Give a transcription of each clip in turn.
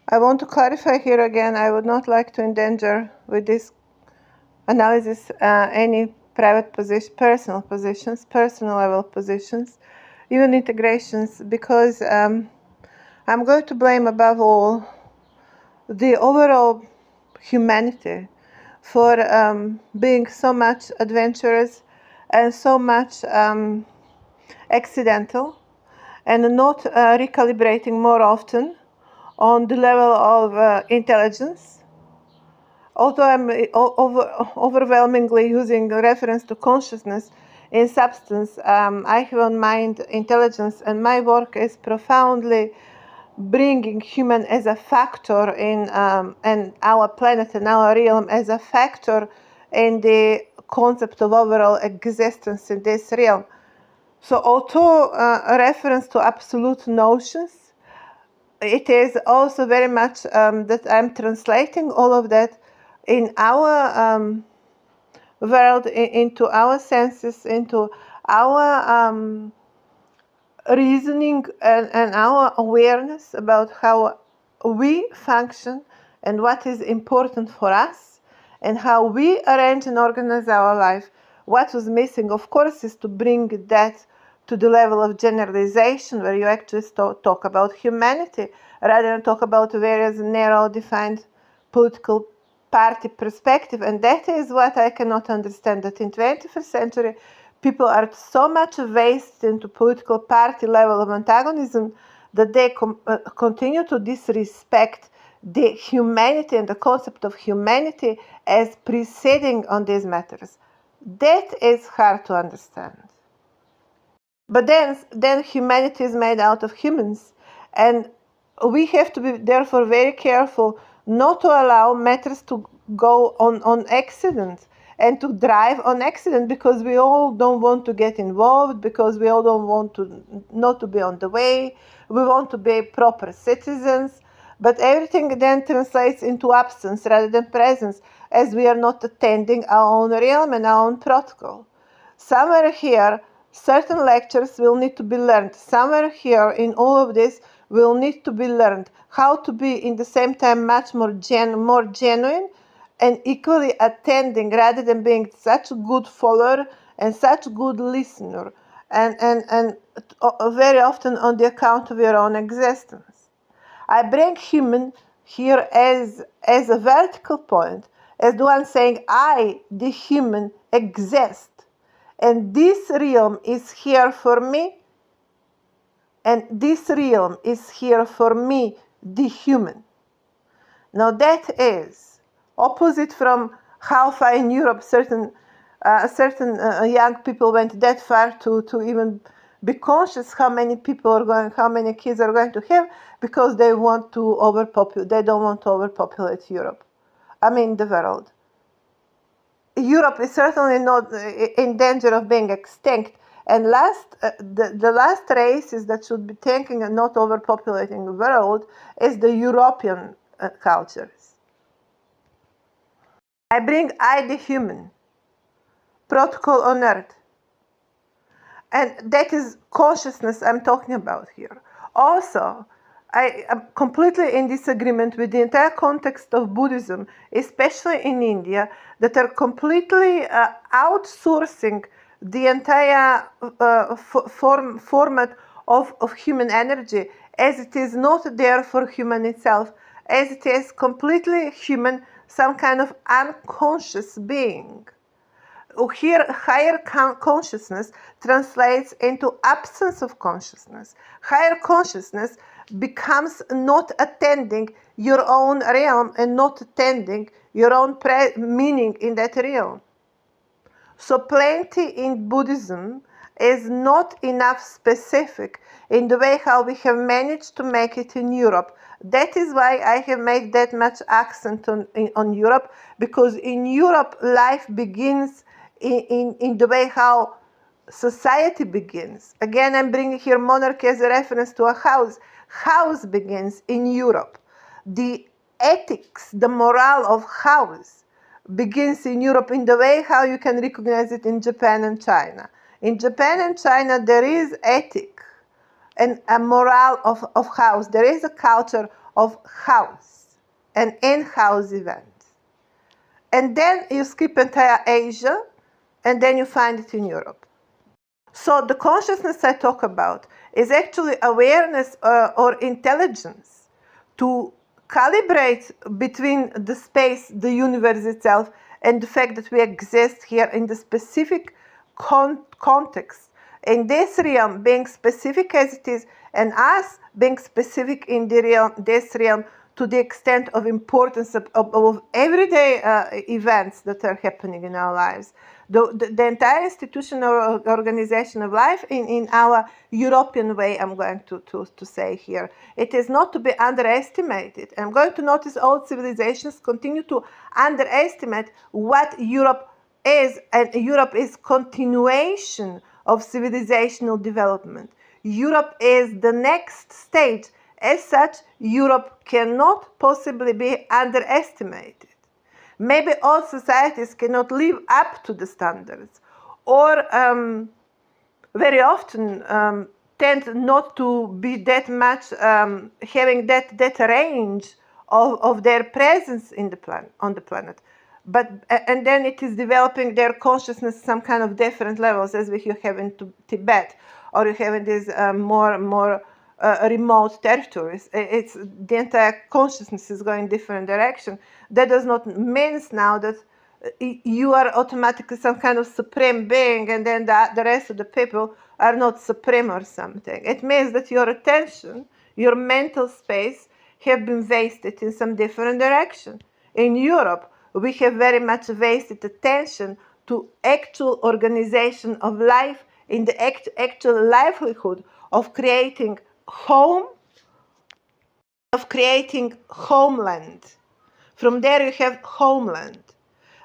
I want to clarify here again, I would not like to endanger with this analysis any private position, personal level positions, even integrations, because I'm going to blame above all the overall humanity for being so much adventurous and so much accidental and not recalibrating more often on the level of intelligence. Although I'm overwhelmingly using reference to consciousness in substance, I have on mind intelligence, and my work is profoundly bringing human as a factor in and our planet and our realm as a factor in the concept of overall existence in this realm. So although a reference to absolute notions, it is also very much that I'm translating all of that in our world, into our senses, into our reasoning and our awareness about how we function and what is important for us and how we arrange and organize our life. What was missing, of course, is to bring that to the level of generalization where you actually talk about humanity rather than talk about various narrow defined political party perspective. And that is what I cannot understand, that in 21st century people are so much wasted into political party level of antagonism that they continue to disrespect the humanity and the concept of humanity as preceding on these matters. That is hard to understand. But then humanity is made out of humans, and we have to be therefore very careful not to allow matters to go on accident and to drive on accident, because we all don't want to get involved, because we all don't want to not to be on the way. We want to be proper citizens, but everything then translates into absence rather than presence, as we are not attending our own realm and our own protocol. Somewhere here, certain lectures will need to be learned. Somewhere here in all of this will need to be learned how to be in the same time much more genuine and equally attending, rather than being such a good follower and such a good listener, and very often on the account of your own existence. I bring human here as a vertical point, as the one saying, I, the human, exist. And this realm is here for me, and this realm is here for me, the human. Now that is opposite from how far in Europe certain young people went that far to even be conscious how many people are going, how many kids are going to have, because they want to overpopulate. They don't want to overpopulate Europe. I mean the world. Europe is certainly not in danger of being extinct. And the last races that should be thinking and not overpopulating the world is the European cultures. I bring I, the human, protocol on earth. And that is consciousness I'm talking about here. Also, I am completely in disagreement with the entire context of Buddhism, especially in India, that are completely outsourcing the entire format of human energy, as it is not there for human itself, as it is completely human, some kind of unconscious being. Here, higher consciousness translates into absence of consciousness. Higher consciousness becomes not attending your own realm and not attending your own meaning in that realm. So plenty in Buddhism is not enough specific in the way how we have managed to make it in Europe. That is why I have made that much accent on Europe, because in Europe life begins in the way how society begins. Again, I'm bringing here monarchy as a reference to a house. House begins in Europe. The ethics, the morale of house begins in Europe in the way how you can recognize it in Japan and China. In Japan and China, there is ethic and a morale of house. There is a culture of house and in-house events. And then you skip entire Asia, and then you find it in Europe. So the consciousness I talk about is actually awareness or intelligence to calibrate between the space, the universe itself, and the fact that we exist here in the specific context. In this realm, being specific as it is, and us being specific in this realm to the extent of importance of everyday events that are happening in our lives. The entire institutional organization of life in our European way, I'm going to say here, it is not to be underestimated. I'm going to notice all civilizations continue to underestimate what Europe is, and Europe is continuation of civilizational development. Europe is the next stage. As such, Europe cannot possibly be underestimated. Maybe all societies cannot live up to the standards, or very often tend not to be that much having that range of their presence in on the planet. But and then it is developing their consciousness some kind of different levels, as we have in Tibet, or you have in these more remote territories. It's the entire consciousness is going different direction. That does not mean now that you are automatically some kind of supreme being, and then the rest of the people are not supreme or something. It means that your attention, your mental space, have been wasted in some different direction. In Europe, we have very much wasted attention to actual organization of life, in the actual livelihood of creating home, of creating homeland. From there you have homeland.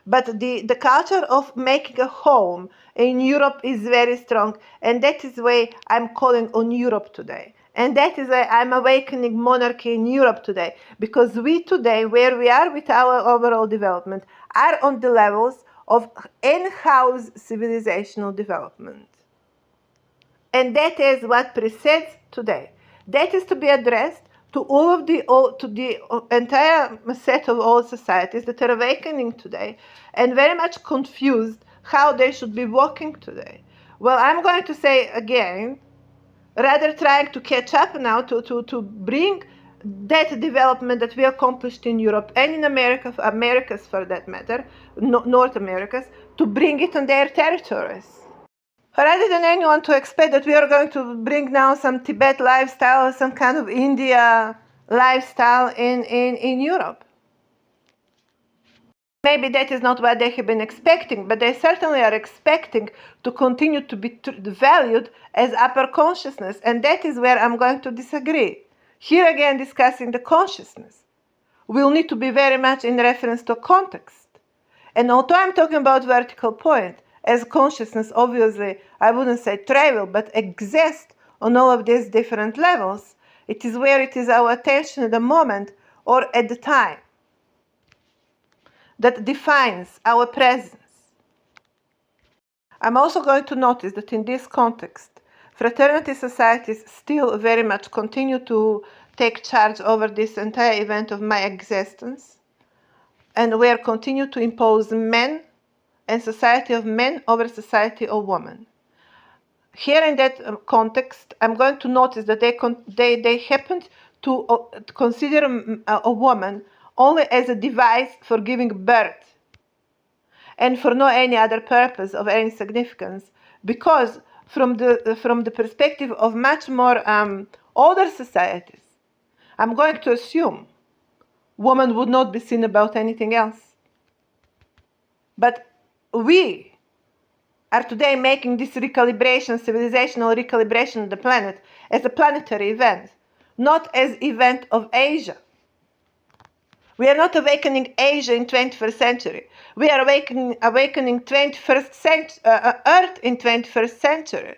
But the culture of making a home in Europe is very strong, and that is why I'm calling on Europe today. And that is why I'm awakening monarchy in Europe today, because we today, where we are with our overall development, are on the levels of in-house civilizational development. And that is what precedes today. That is to be addressed to the entire set of all societies that are awakening today and very much confused how they should be walking today. Well, I'm going to say again, rather trying to catch up now to bring that development that we accomplished in Europe and in Americas for that matter, North Americas, to bring it on their territories. Rather than anyone to expect that we are going to bring now some Tibet lifestyle or some kind of India lifestyle in Europe. Maybe that is not what they have been expecting, but they certainly are expecting to continue to be valued as upper consciousness, and that is where I'm going to disagree. Here again, discussing the consciousness will need to be very much in reference to context. And although I'm talking about vertical point, as consciousness, obviously, I wouldn't say travel, but exist on all of these different levels, it is where it is our attention at the moment or at the time that defines our presence. I'm also going to notice that in this context, fraternity societies still very much continue to take charge over this entire event of my existence, and where continue to impose men and society of men over society of women. Here in that context, I'm going to notice that they happened to consider a woman only as a device for giving birth and for no any other purpose of any significance, because from the perspective of much more older societies, I'm going to assume woman would not be seen about anything else. But we are today making this recalibration, civilizational recalibration of the planet as a planetary event, not as event of Asia. We are not awakening Asia in 21st century. We are awakening 21st century, Earth in 21st century.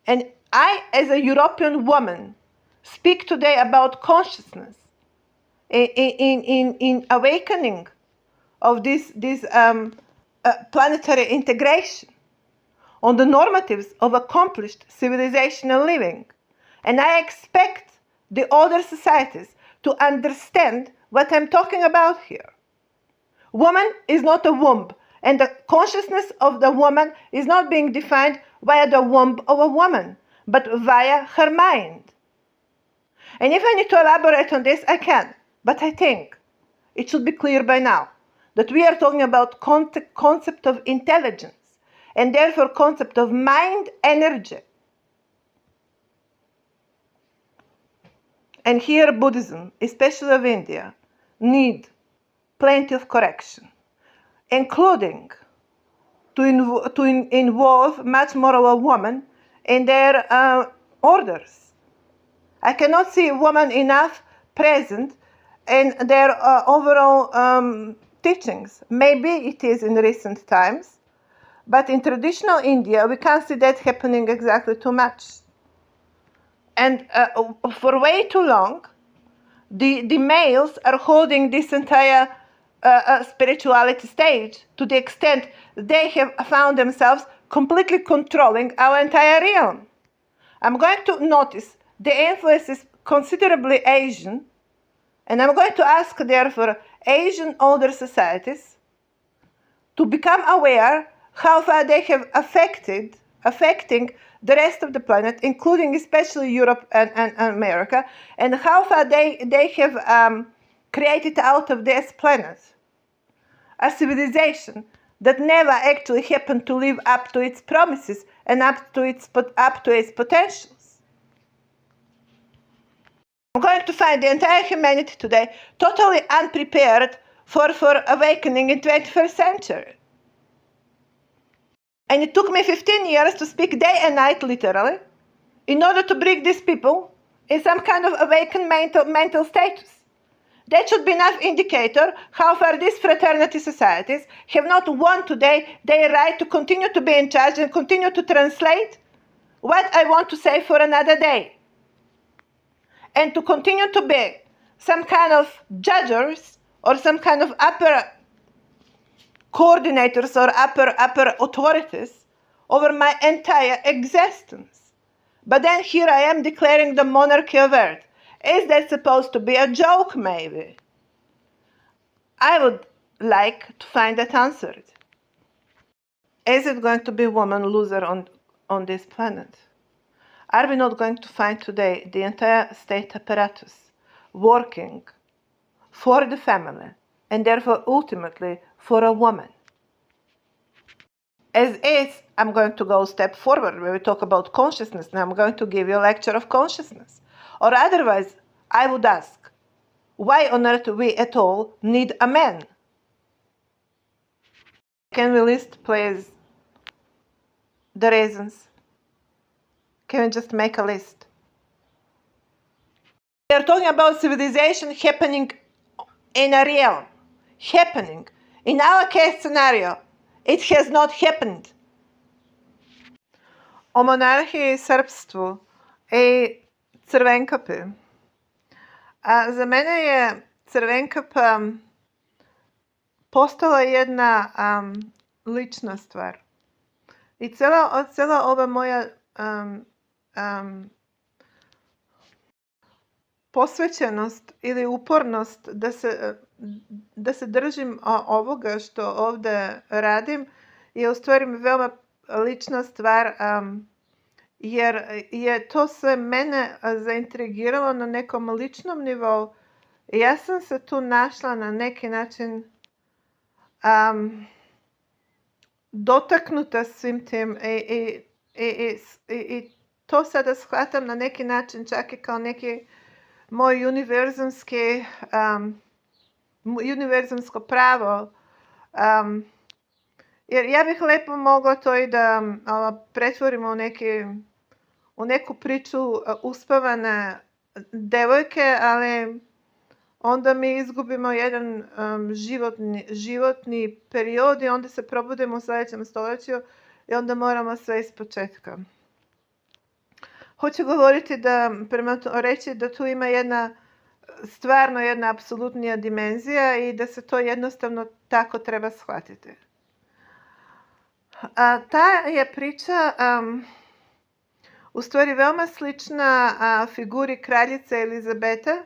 And I, as a European woman, speak today about consciousness in awakening of this planetary integration on the normatives of accomplished civilizational living. And I expect the older societies to understand what I'm talking about here. Woman is not a womb, and the consciousness of the woman is not being defined via the womb of a woman, but via her mind. And if I need to elaborate on this, I can, but I think it should be clear by now that we are talking about concept of intelligence, and therefore concept of mind energy. And here Buddhism, especially of India, need plenty of correction, including to involve much more of a woman in their orders. I cannot see women enough present in their overall teachings. Maybe it is in recent times, but in traditional India, we can't see that happening exactly too much. And for way too long, the males are holding this entire spirituality stage to the extent they have found themselves completely controlling our entire realm. I'm going to notice the influence is considerably Asian, and I'm going to ask, therefore, Asian older societies to become aware how far they have affecting the rest of the planet, including especially Europe and America, and how far they have created out of this planet a civilization that never actually happened to live up to its promises and up to its potentials. I'm going to find the entire humanity today totally unprepared for awakening in 21st century. And it took me 15 years to speak day and night, literally, in order to bring these people in some kind of awakened mental status. That should be enough indicator how far these fraternity societies have not won today their right to continue to be in charge and continue to translate what I want to say for another day. And to continue to be some kind of judges or some kind of upper coordinators or upper authorities over my entire existence. But then here I am declaring the monarchy of Earth. Is that supposed to be a joke, maybe? I would like to find that answered. Is it going to be woman loser on this planet? Are we not going to find today the entire state apparatus working for the family and therefore ultimately for a woman? As is, I'm going to go a step forward when we talk about consciousness. Now I'm going to give you a lecture of consciousness. Or otherwise, I would ask, why on earth we at all need a man? Can we list, please, the reasons? Can we just make a list? We are talking about civilization happening in a realm. Happening. In our case scenario, it has not happened. O monarhiji i srpstvu i Crvenkapi. A za mene je Crvenkapa postala jedna lična stvar. I cela ova moja posvećenost ili upornost da se držim ovoga što ovde radim je u stvari veoma lična stvar, jer je to sve mene zaintrigiralo na nekom ličnom nivou. Ja sam se tu našla na neki način dotaknuta svim tim i to sada shvatam na neki način čak i kao neki moj univerzumsko pravo, jer ja bih lepo mogla to i da pretvorim u neku priču uspavane devojke, ali onda mi izgubimo jedan životni period i onda se probudimo u sljedećem stoljeću i onda moramo sve ispočetka. Hoću govoriti reći da tu ima stvarno jedna apsolutnija dimenzija i da se to jednostavno tako treba shvatiti. Ta je priča u stvari veoma slična figuri kraljice Elizabete,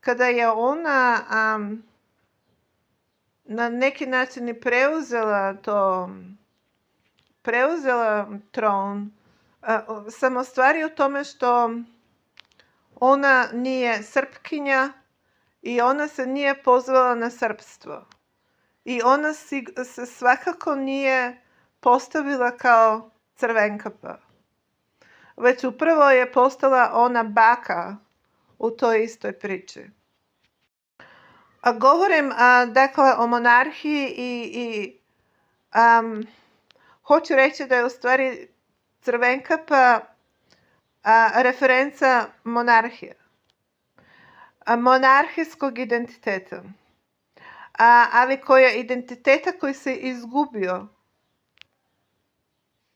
kada je ona na neki način i preuzela tron, sam u stvari u tome što ona nije Srpkinja i ona se nije pozvala na srpstvo. I ona se svakako nije postavila kao Crvenkapa. Već upravo je postala ona baka u toj istoj priči. Govorim dakle o monarhiji i hoću reći da je u stvari Crvenkapa referenca monarhije. Monarhijskog identiteta. Ali identiteta koji se izgubio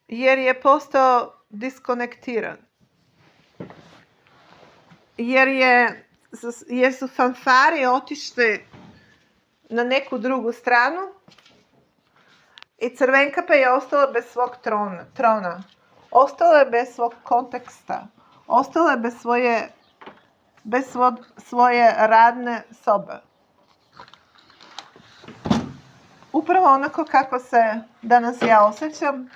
jer je postao diskonektiran. Jer su fanfari otišli na neku drugu stranu i Crvenkapa je ostala bez svog trona. Ostala je bez svog konteksta. Ostala je bez svoje radne sobe. Upravo onako kako se danas ja osjećam.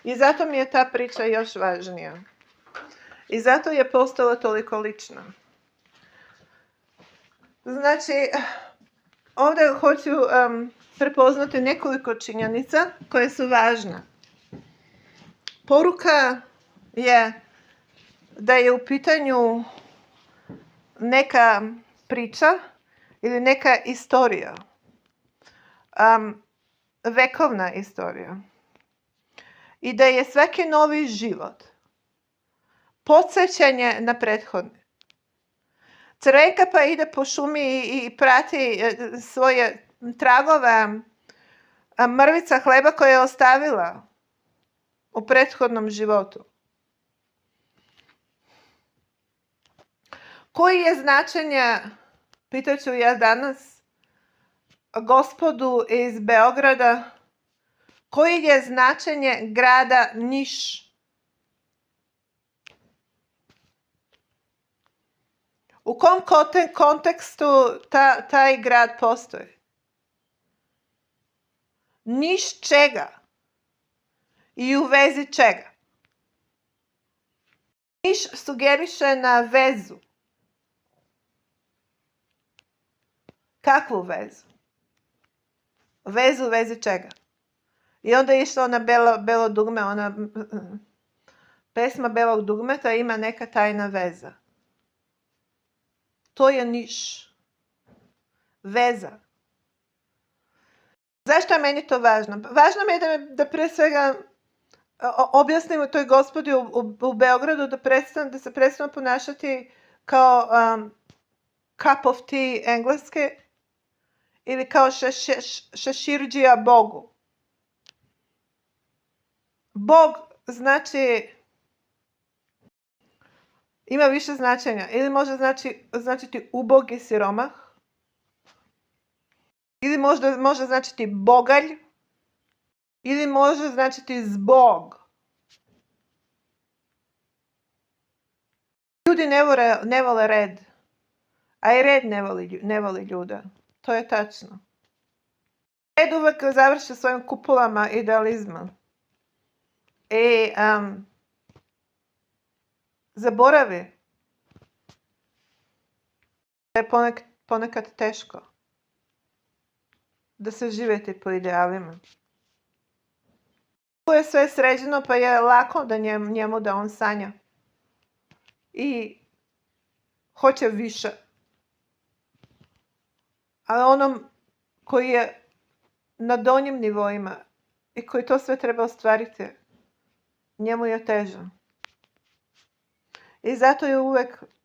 I zato mi je ta priča još važnija. I zato je postala toliko lična. Znači, ovdje hoću prepoznati nekoliko činjenica koje su važne. Poruka je da je u pitanju neka priča ili neka istorija. Vekovna istorija. I da je svaki novi život podsjećanje na prethodni. Crvenkapa ide po šumi i prati svoje tragove mrvica hleba koje je ostavila u prethodnom životu. Koji je značenje, pitat ću ja danas, gospodu iz Beograda, koji je značenje grada Niš? U kom kontekstu taj grad postoji? Niš čega? I u vezi čega? Niš sugeriše na vezu. Kakvu vezu? Vezu u vezi čega? I onda je išla ona belo dugme, ona pesma belog dugmeta ima neka tajna veza. To je Niš. Veza. Zašto je meni to važno? Važno mi je da pre svega objasnimo toj gospodi u Beogradu da se prestanu ponašati kao cup of tea engleske ili kao šeširđija Bogu. Bog znači ima više značenja. Ili može značiti ubogi siromah. Ili može značiti bogalj. Ili može značiti zbog. Ljudi ne vole red. A i red ne voli ljude. To je tačno. Red uvek završi svojim kupolama idealizma. I zaboravi da je ponekad teško da se živjeti po idealima. To je sve sređeno pa je lako da njemu da on sanja. I hoće više. Ali onom koji je na donjim nivoima i koji to sve treba ostvariti, njemu je teže. I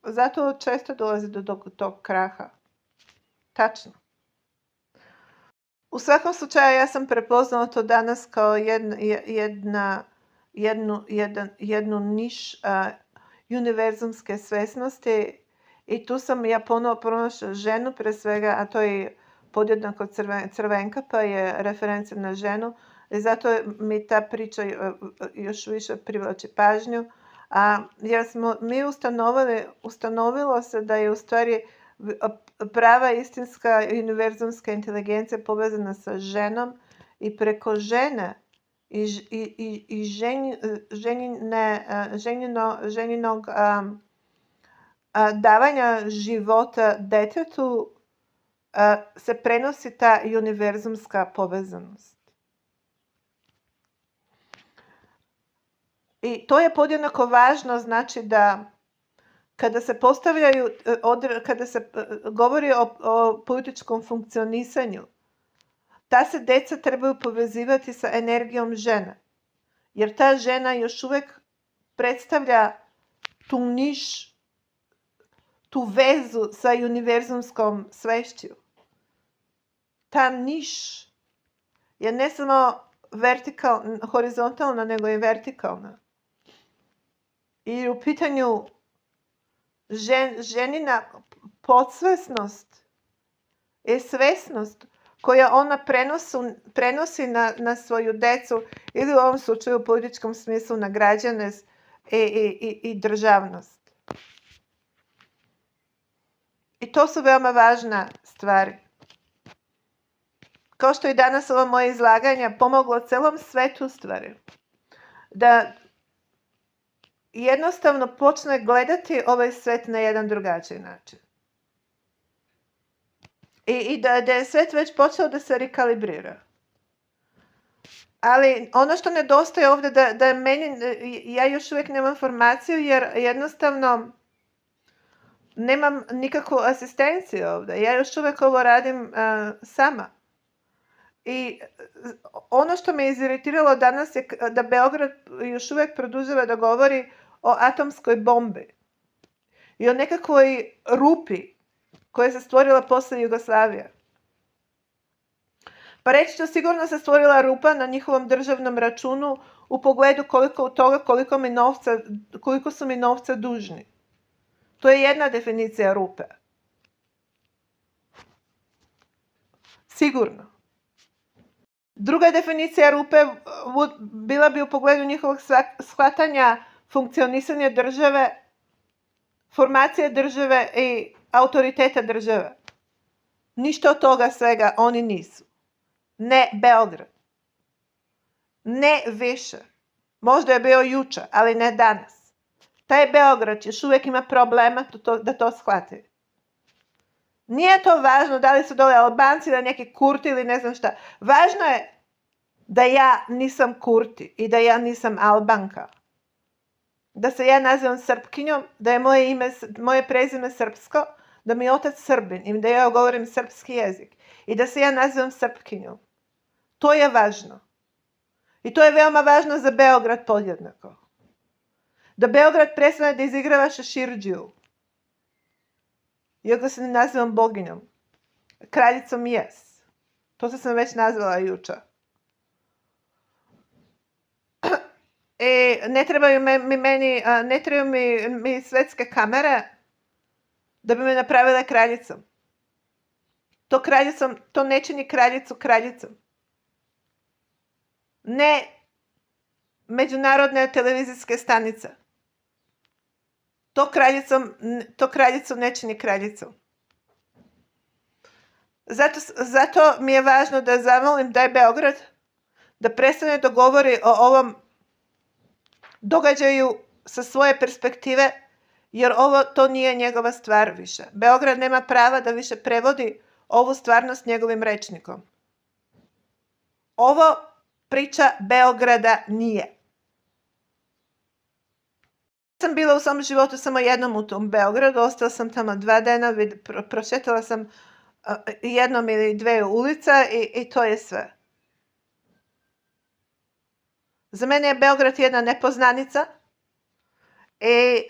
zato često dolazi do tog kraha. Tačno. U svakom slučaju ja sam prepoznala to danas kao jednu niš univerzumske svesnosti i tu sam ja ponovo pronašla ženu pre svega, a to je podjednako Crvenkapa je referencija na ženu i zato mi ta priča još više privlači pažnju, jer smo mi ustanovilo se da je u stvari prava istinska univerzumska inteligencija povezana sa ženom i preko žene i ženinog davanja života detetu se prenosi ta univerzumska povezanost. I to je podjednako važno, znači da kada se govori o političkom funkcionisanju, ta se deca trebaju povezivati sa energijom žene, jer ta žena još uvijek predstavlja tu niš, tu vezu sa univerzumskom svešću. Ta niš je ne samo horizontalna, nego i vertikalna. I u pitanju ženina podsvesnost i svesnost koja ona prenosi na svoju decu ili u ovom slučaju u političkom smislu na građane i državnost. I to su veoma važna stvari. Kao što i danas ovo moje izlaganje pomoglo celom svetu stvari, da jednostavno počne gledati ovaj svet na jedan drugačiji način. I da je svet već počeo da se rekalibrira. Ali ono što nedostaje ovdje, da meni, ja još uvijek nemam informaciju, jer jednostavno nemam nikakvu asistenciju ovdje. Ja još uvijek ovo radim sama. I ono što me iziritiralo danas je da Beograd još uvijek produžava da govori o atomskoj bombi i o nekakvoj rupi koja se stvorila posle Jugoslavije. Pa reći ću, sigurno se stvorila rupa na njihovom državnom računu u pogledu koliko su mi novca dužni. To je jedna definicija rupe. Sigurno. Druga definicija rupe bila bi u pogledu njihovog shvatanja funkcionisanja države, formacije države i autoriteta države. Ništa od toga svega oni nisu. Ne Beograd. Ne više. Možda je bio juče, ali ne danas. Taj Beograd još uvijek ima problema da to shvati. Nije to važno da li su dole Albanci ili neki Kurti ili ne znam šta. Važno je da ja nisam Kurti i da ja nisam Albanka. Da se ja nazivam Srpkinjom, da je moje prezime srpsko, da mi je otac Srbin i da ja govorim srpski jezik. I da se ja nazivam Srpkinjom. To je važno. I to je veoma važno za Beograd podjednako. Da Beograd prestane da izigrava šeširđiju. Iako se ne nazivam boginjom. Kraljicom jes. To sam već nazvala juče. I ne trebaju mi svetske kamere da bi me napravile kraljicom. To ne čini kraljicu kraljicom. Ne međunarodne televizijske stanice. To kraljicu ne čini kraljicom. Zato mi je važno da zamolim da je Beograd da prestane da govori o ovom događaju sa svoje perspektive, jer to nije njegova stvar više. Beograd nema prava da više prevodi ovu stvarnost njegovim rečnikom. Ovo priča Beograda nije. Sam bila u svom životu samo jednom u tom Beogradu, ostala sam tamo 2 dana, prošetala sam jednom ili 2 ulica i to je sve. Za mene je Beograd jedna nepoznanica i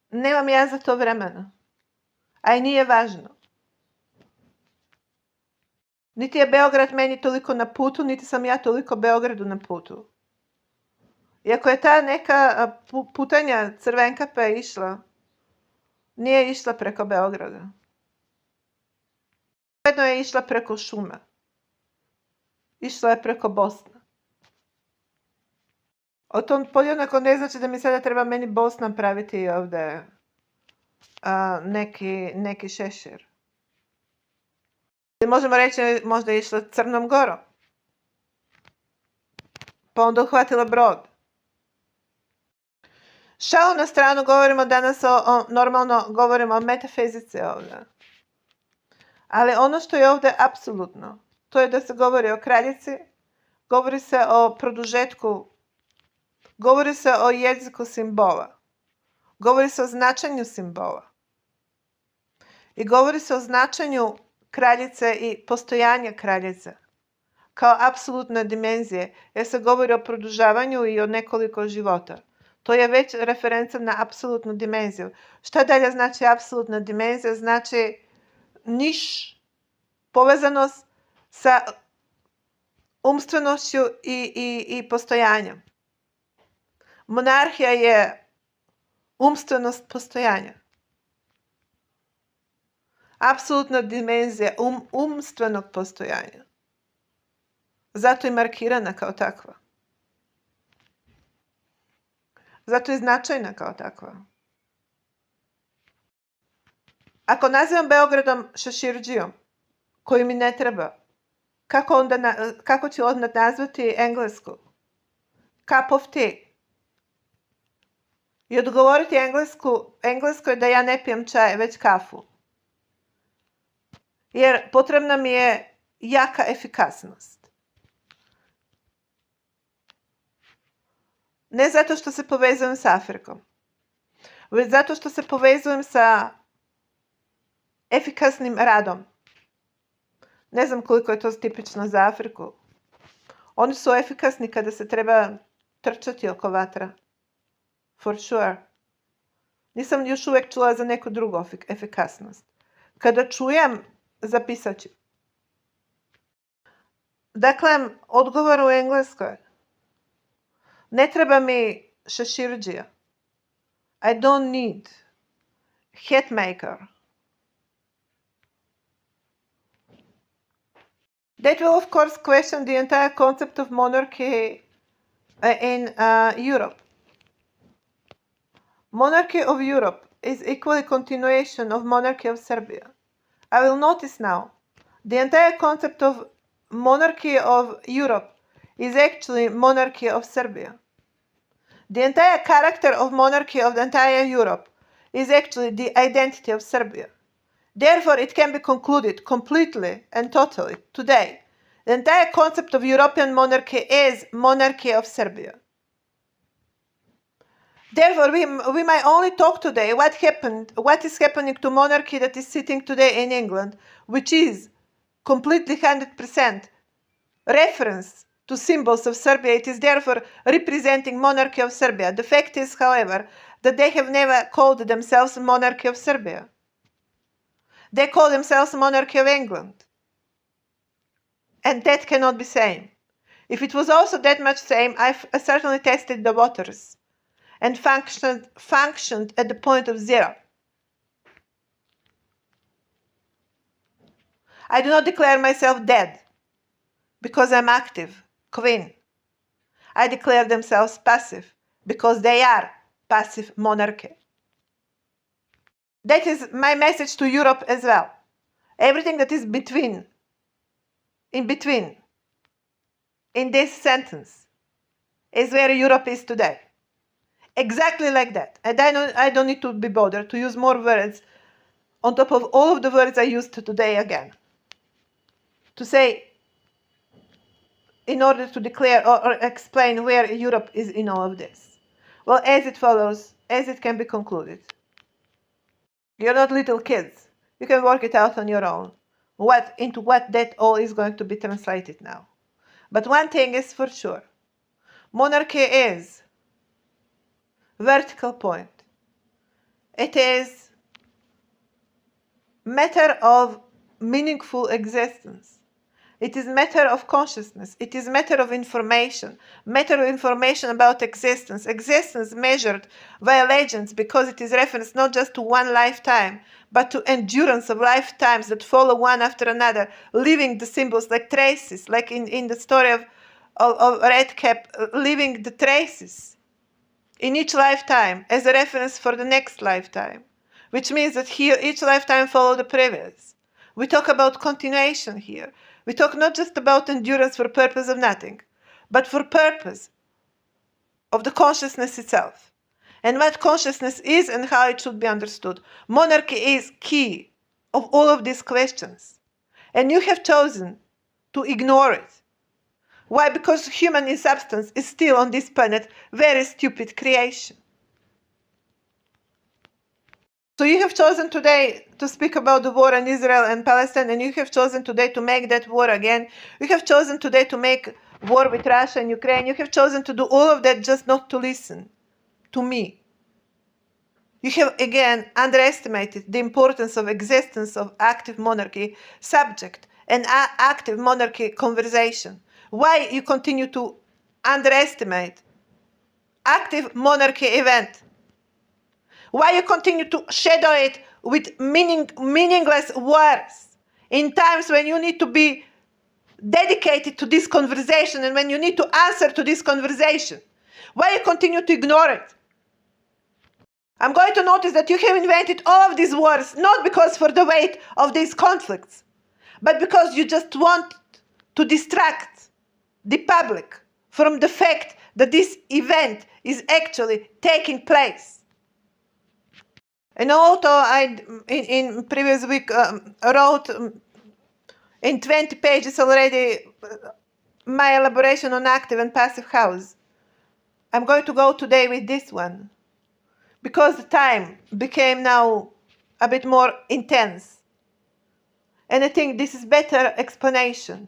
nemam ja za to vremena. A i nije važno. Niti je Beograd meni toliko na putu, niti sam ja toliko Beogradu na putu. Iako je ta neka putanja Crvenkape išla, nije išla preko Beograda. Jedno je išla preko šume. Išla je preko Bosne. To podjednako ne znači da mi sada treba meni boss napraviti ovdje neki šešir. Možemo reći možda je išla Crnom Gorom. Pa onda uhvatila brod. Šalu na stranu, govorimo danas normalno govorimo o metafizici ovdje. Ali ono što je ovdje apsolutno, to je da se govori o kraljici, govori se o produžetku, govori se o jeziku simbola, govori se o značenju simbola i govori se o značenju kraljice i postojanja kraljice kao apsolutne dimenzije, jer se govori o produžavanju i o nekoliko života. To je već referenca na apsolutnu dimenziju. Šta dalje znači apsolutna dimenzija? Znači niš, povezanost sa umstvenošću i postojanjem. Monarhija je umstvenost postojanja. Apsolutna dimenzija umstvenog postojanja. Zato je markirana kao takva. Zato je značajna kao takva. Ako nazivam Beogradom šeširđijom, koji mi ne treba, kako ću onda nazvati Englesku? Cup of tea. I odgovoriti Engleskoj da ja ne pijem čaj, već kafu. Jer potrebna mi je jaka efikasnost. Ne zato što se povezujem s Afrikom, već zato što se povezujem sa efikasnim radom. Ne znam koliko je to tipično za Afriku. Oni su efikasni kada se treba trčati oko vatra. For sure. Nisam još uvijek čula za neku drugu efikasnost. Kada čujem, zapisat ću. Dakle, odgovor u Engleskoj. Ne treba mi šeširđija. I don't need hat maker. That will of course question the entire concept of monarchy in Europe. Monarchy of Europe is equally continuation of monarchy of Serbia. I will notice now, the entire concept of monarchy of Europe is actually monarchy of Serbia. The entire character of monarchy of the entire Europe is actually the identity of Serbia. Therefore, it can be concluded completely and totally today. The entire concept of European monarchy is monarchy of Serbia. Therefore, we might only talk today what is happening to monarchy that is sitting today in England, which is completely 100% reference to symbols of Serbia. It is therefore representing monarchy of Serbia. The fact is, however, that they have never called themselves monarchy of Serbia. They call themselves monarchy of England. And that cannot be same. If it was also that much same, I certainly tested the waters and functioned at the point of zero. I do not declare myself dead because I'm active, queen. I declare themselves passive because they are passive monarchy. That is my message to Europe as well. Everything that is in between, in this sentence, is where Europe is today. Exactly like that. And I don't need to be bothered to use more words on top of all of the words I used today again. To say, in order to declare or explain where Europe is in all of this. Well, as it follows, as it can be concluded. You're not little kids. You can work it out on your own. Into what that all is going to be translated now. But one thing is for sure. Monarchy is vertical point. It is matter of meaningful existence. It is matter of consciousness. It is matter of information about existence. Existence measured via legends because it is reference not just to one lifetime, but to endurance of lifetimes that follow one after another, leaving the symbols like traces, like in the story of of red cap leaving the traces in each lifetime as a reference for the next lifetime, which means that here each lifetime follows the previous. We talk about continuation here. We talk not just about endurance for purpose of nothing, but for purpose of the consciousness itself, and what consciousness is and how it should be understood. Monarchy is key of all of these questions, and you have chosen to ignore it. Why? Because human in substance is still on this planet very stupid creation. So you have chosen today to speak about the war in Israel and Palestine, and you have chosen today to make that war again. You have chosen today to make war with Russia and Ukraine. You have chosen to do all of that just not to listen to me. You have again underestimated the importance of existence of active monarchy subject and active monarchy conversation. Why you continue to underestimate active monarchy event? Why you continue to shadow it with meaningless words in times when you need to be dedicated to this conversation and when you need to answer to this conversation? Why you continue to ignore it? I'm going to notice that you have invented all of these words not because for the weight of these conflicts, but because you just want to distract the public from the fact that this event is actually taking place. And although I, in previous week, wrote in 20 pages already my elaboration on active and passive house, I'm going to go today with this one, because the time became now a bit more intense. And I think this is better explanation.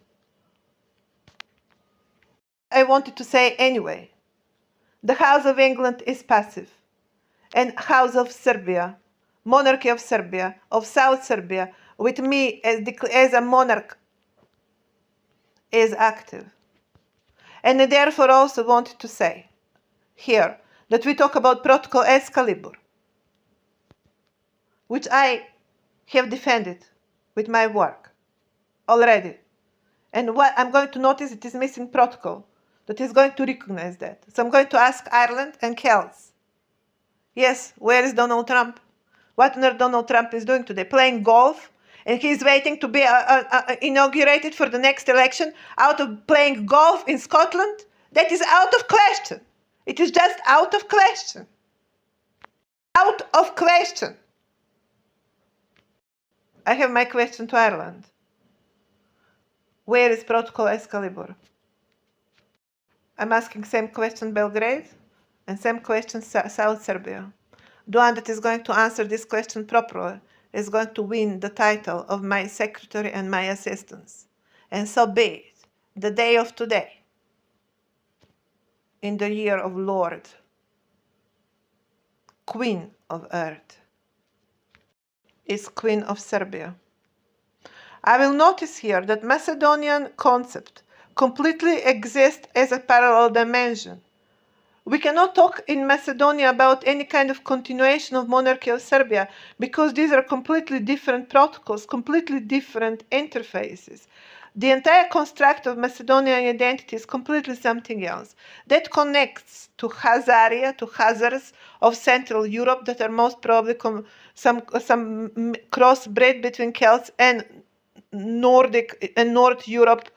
I wanted to say anyway, the House of England is passive, and House of Serbia, monarchy of Serbia, of South Serbia, with me as a monarch, is active. And I therefore also wanted to say here that we talk about Protocol Excalibur, which I have defended with my work already. And what I'm going to notice, it is missing protocol that is going to recognize that. So I'm going to ask Ireland and Kells. Yes, where is Donald Trump? What on earth Donald Trump is doing today? Playing golf? And he's waiting to be inaugurated for the next election out of playing golf in Scotland? That is out of question. It is just out of question. Out of question. I have my question to Ireland. Where is Protocol Excalibur? I'm asking same question Belgrade and same question South Serbia. The one that is going to answer this question properly is going to win the title of my secretary and my assistants. And so be it. The day of today, in the year of Lord, Queen of Earth, is Queen of Serbia. I will notice here that Macedonian concept completely exists as a parallel dimension. We cannot talk in Macedonia about any kind of continuation of monarchy of Serbia because these are completely different protocols, completely different interfaces. The entire construct of Macedonian identity is completely something else. That connects to Khazaria, to Khazars of Central Europe that are most probably some crossbred between Celts and Nordic and North Europe.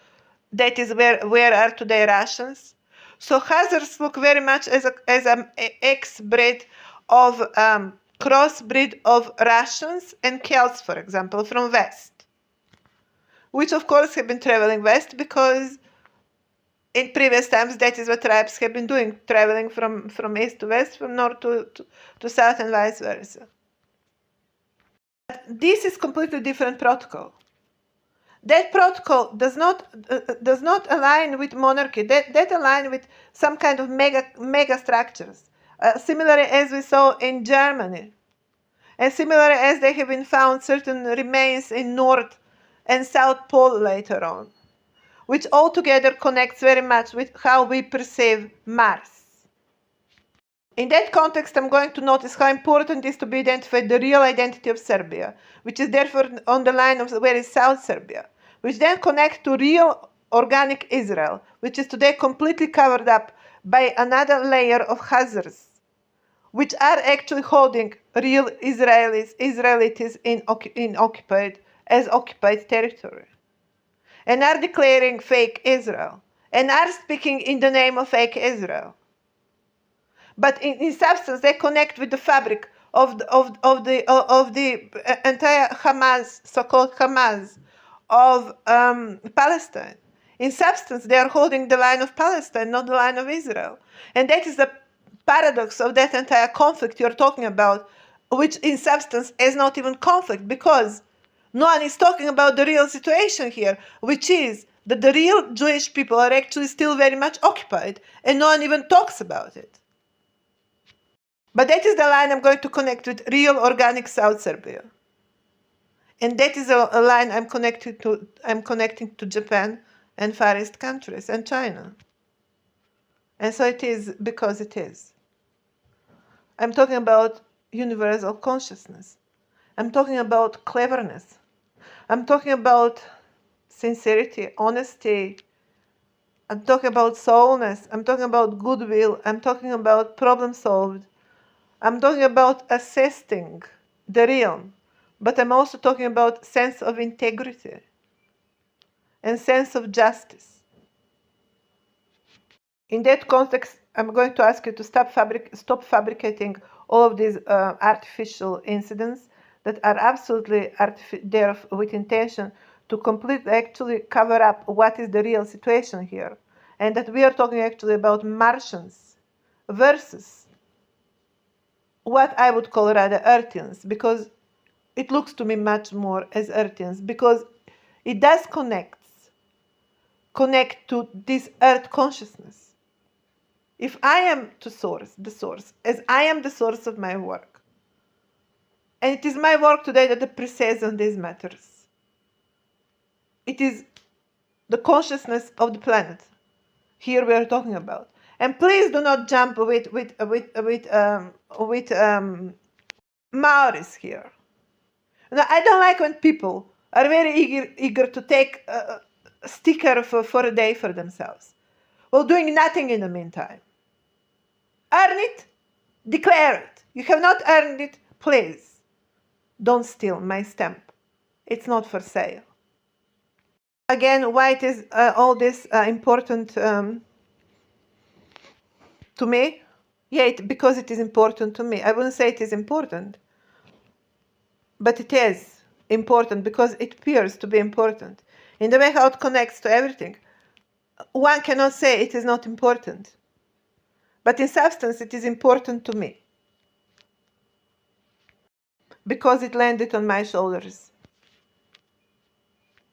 That is where are today Russians. So Khazars look very much as an ex-breed of crossbreed of Russians and Celts, for example, from West, which of course have been traveling west because in previous times that is what tribes have been doing, traveling from east to west, from north to south, and vice versa. But this is completely different protocol. That protocol does not align with monarchy. That align with some kind of mega structures, similarly as we saw in Germany, and similarly as they have been found certain remains in North and South Pole later on, which altogether connects very much with how we perceive Mars. In that context, I'm going to notice how important it is to be identified the real identity of Serbia, which is therefore on the line of where is South Serbia, which then connect to real organic Israel, which is today completely covered up by another layer of hazards, which are actually holding real Israelites in occupied territory, and are declaring fake Israel, and are speaking in the name of fake Israel. But in substance, they connect with the fabric of the entire Hamas, so-called Hamas, of Palestine. In substance, they are holding the line of Palestine, not the line of Israel. And that is the paradox of that entire conflict you're talking about, which in substance is not even conflict, because no one is talking about the real situation here, which is that the real Jewish people are actually still very much occupied, and no one even talks about it. But that is the line I'm going to connect with real organic South Serbia. And that is a line I'm connecting to Japan and Far East countries and China. And so it is because it is. I'm talking about universal consciousness. I'm talking about cleverness. I'm talking about sincerity, honesty. I'm talking about soulness. I'm talking about goodwill. I'm talking about problem solved. I'm talking about assisting the real, but I'm also talking about sense of integrity and sense of justice. In that context, I'm going to ask you to stop fabricating all of these artificial incidents that are absolutely there with intention to completely actually cover up what is the real situation here, and that we are talking actually about Martians versus what I would call rather Earthians, because it looks to me much more as Earthians, because it does connect to this Earth consciousness. If I am the source, as I am the source of my work, and it is my work today that appreciates on these matters. It is the consciousness of the planet. Here we are talking about, and please do not jump with Maoris here. Now, I don't like when people are very eager to take a sticker for a day for themselves, while doing nothing in the meantime. Earn it, declare it. You have not earned it, please don't steal my stamp. It's not for sale. Again, why it is all this important to me? Yeah, because it is important to me. I wouldn't say it is important, but it is important because it appears to be important. In the way how it connects to everything, one cannot say it is not important. But in substance, it is important to me because it landed on my shoulders.